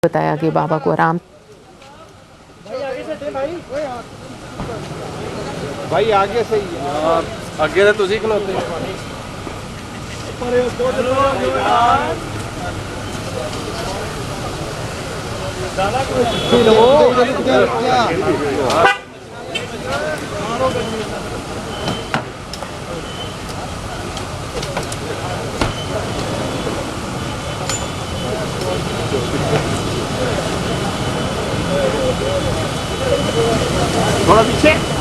बताया कि बाबा को आराम। भाई आगे से ही ਅੱਗੇ ਤਾਂ ਤੁਸੀਂ ਖਲੋਤੇ थोड़ा पीछे